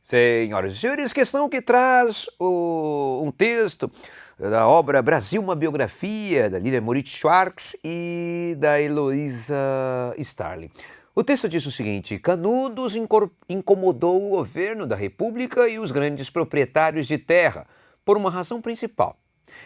Senhoras e senhores, questão que traz um texto da obra Brasil, uma biografia, da Lilia Moritz Schwartz e da Heloísa Starling. O texto diz o seguinte: Canudos incomodou o governo da República e os grandes proprietários de terra por uma razão principal.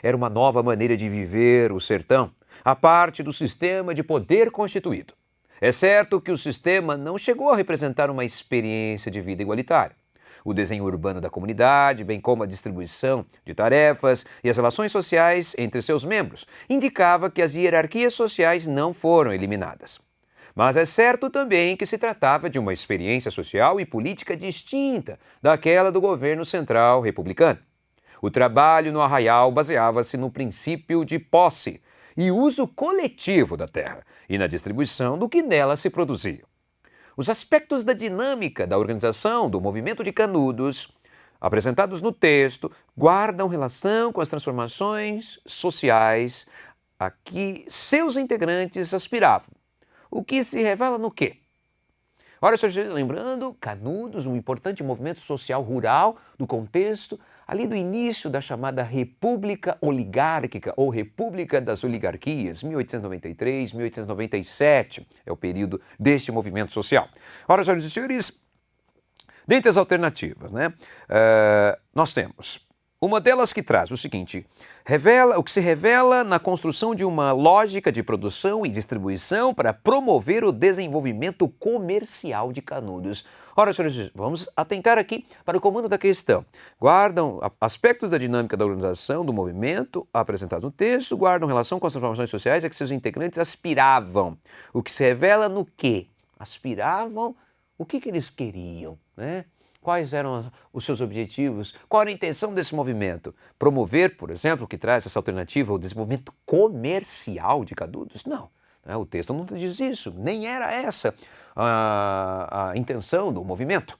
Era uma nova maneira de viver o sertão, a parte do sistema de poder constituído. É certo que o sistema não chegou a representar uma experiência de vida igualitária. O desenho urbano da comunidade, bem como a distribuição de tarefas e as relações sociais entre seus membros, indicava que as hierarquias sociais não foram eliminadas. Mas é certo também que se tratava de uma experiência social e política distinta daquela do governo central republicano. O trabalho no arraial baseava-se no princípio de posse e uso coletivo da terra e na distribuição do que nela se produzia. Os aspectos da dinâmica da organização do movimento de Canudos, apresentados no texto, guardam relação com as transformações sociais a que seus integrantes aspiravam. O que se revela no quê? Ora, lembrando, Canudos, um importante movimento social rural do contexto ali do início da chamada República Oligárquica ou República das Oligarquias, 1893, 1897, é o período deste movimento social. Ora, senhoras e senhores, dentre as alternativas, nós temos uma delas que traz o seguinte: o que se revela na construção de uma lógica de produção e distribuição para promover o desenvolvimento comercial de Canudos. Ora, senhores, vamos atentar aqui para o comando da questão. Guardam aspectos da dinâmica da organização do movimento apresentado no texto, guardam relação com as transformações sociais a que seus integrantes aspiravam. O que se revela no quê? Aspiravam, o que eles queriam, né? Quais eram os seus objetivos? Qual era a intenção desse movimento? Promover, por exemplo, que traz essa alternativa, o desenvolvimento comercial de Canudos? Não, o texto não diz isso, nem era essa a intenção do movimento.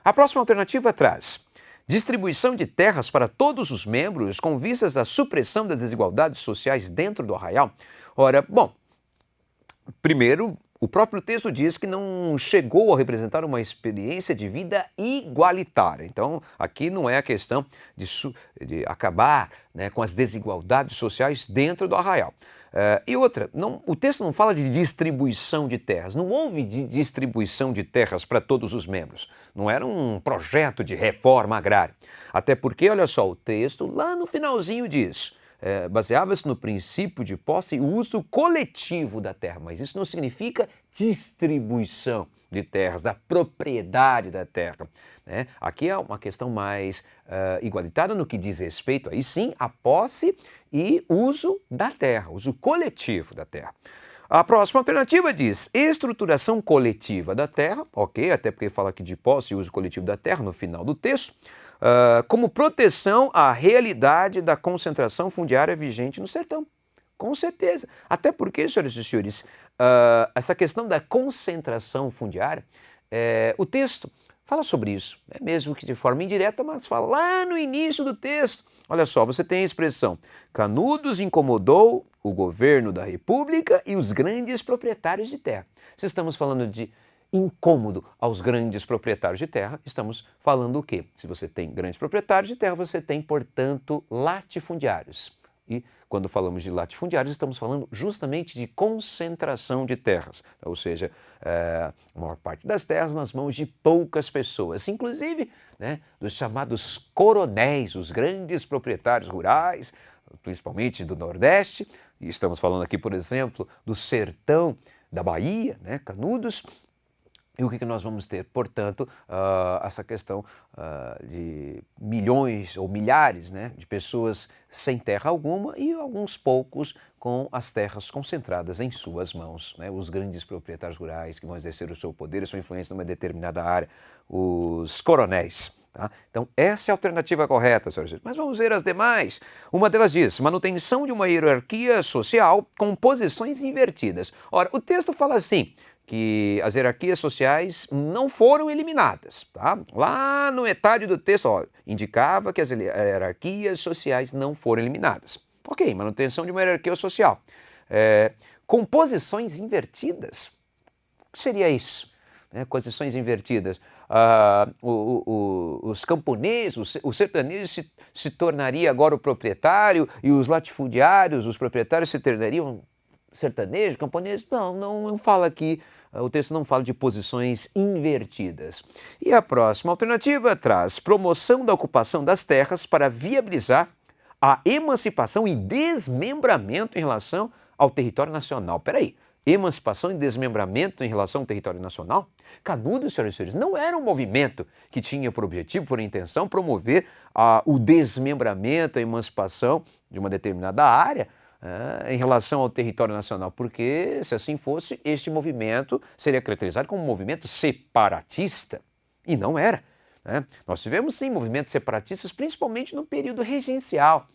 A próxima alternativa traz distribuição de terras para todos os membros com vistas à supressão das desigualdades sociais dentro do arraial. Ora, bom, primeiro, o próprio texto diz que não chegou a representar uma experiência de vida igualitária. Então, aqui não é a questão de acabar com as desigualdades sociais dentro do arraial. E outra, o texto não fala de distribuição de terras. Não houve distribuição de terras para todos os membros. Não era um projeto de reforma agrária. Até porque, olha só, o texto lá no finalzinho diz: baseava-se no princípio de posse e uso coletivo da terra, mas isso não significa distribuição de terras, da propriedade da terra. Aqui é uma questão mais igualitária no que diz respeito, aí sim, à posse e uso da terra, uso coletivo da terra. A próxima alternativa diz estruturação coletiva da terra, ok, até porque fala aqui de posse e uso coletivo da terra no final do texto, como proteção à realidade da concentração fundiária vigente no sertão. Com certeza. Até porque, senhoras e senhores, essa questão da concentração fundiária, o texto fala sobre isso, mesmo que de forma indireta, mas fala lá no início do texto. Olha só, você tem a expressão: Canudos incomodou o governo da República e os grandes proprietários de terra. Se estamos falando de incômodo aos grandes proprietários de terra, estamos falando o quê? Se você tem grandes proprietários de terra, você tem, portanto, latifundiários. E quando falamos de latifundiários, estamos falando justamente de concentração de terras, ou seja, a maior parte das terras nas mãos de poucas pessoas, inclusive dos chamados coronéis, os grandes proprietários rurais, principalmente do Nordeste, e estamos falando aqui, por exemplo, do sertão da Bahia, Canudos. E o que nós vamos ter? Portanto, essa questão de milhões ou milhares de pessoas sem terra alguma e alguns poucos com as terras concentradas em suas mãos. Os grandes proprietários rurais que vão exercer o seu poder e sua influência numa determinada área, os coronéis. Tá? Então, essa é a alternativa correta, senhores. Mas vamos ver as demais. Uma delas diz: manutenção de uma hierarquia social com posições invertidas. Ora, o texto fala assim, que as hierarquias sociais não foram eliminadas. Tá? Lá no metade do texto, indicava que as hierarquias sociais não foram eliminadas. Ok, manutenção de uma hierarquia social. Com posições invertidas. O que seria isso? né, posições invertidas. Os camponeses, o sertanejo se tornaria agora o proprietário e os latifundiários, os proprietários se tornariam sertanejo, camponês? Não fala aqui, o texto não fala de posições invertidas. E a próxima alternativa traz promoção da ocupação das terras para viabilizar a emancipação e desmembramento em relação ao território nacional. Peraí, emancipação e desmembramento em relação ao território nacional? Canudos, senhoras e senhores, não era um movimento que tinha por objetivo, por intenção, promover o desmembramento, a emancipação de uma determinada área em relação ao território nacional, porque, se assim fosse, este movimento seria caracterizado como um movimento separatista, e não era. Nós tivemos, sim, movimentos separatistas, principalmente no período regencial.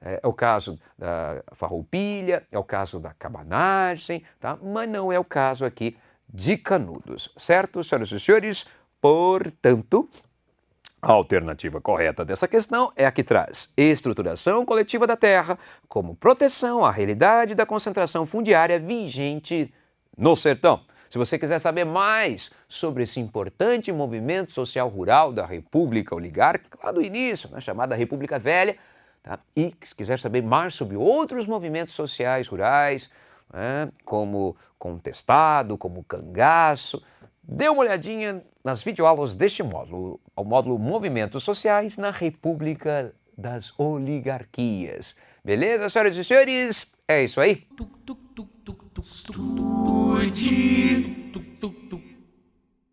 É o caso da Farroupilha, é o caso da cabanagem, tá? Mas não é o caso aqui de Canudos, certo, senhoras e senhores? Portanto, a alternativa correta dessa questão é a que traz estruturação coletiva da terra como proteção à realidade da concentração fundiária vigente no sertão. Se você quiser saber mais sobre esse importante movimento social rural da República Oligárquica, lá do início, na chamada República Velha, tá? E se quiser saber mais sobre outros movimentos sociais rurais, como Contestado, como Cangaço, dê uma olhadinha nas videoaulas deste módulo, o módulo Movimentos Sociais na República das Oligarquias. Beleza, senhoras e senhores? É isso aí. Estude.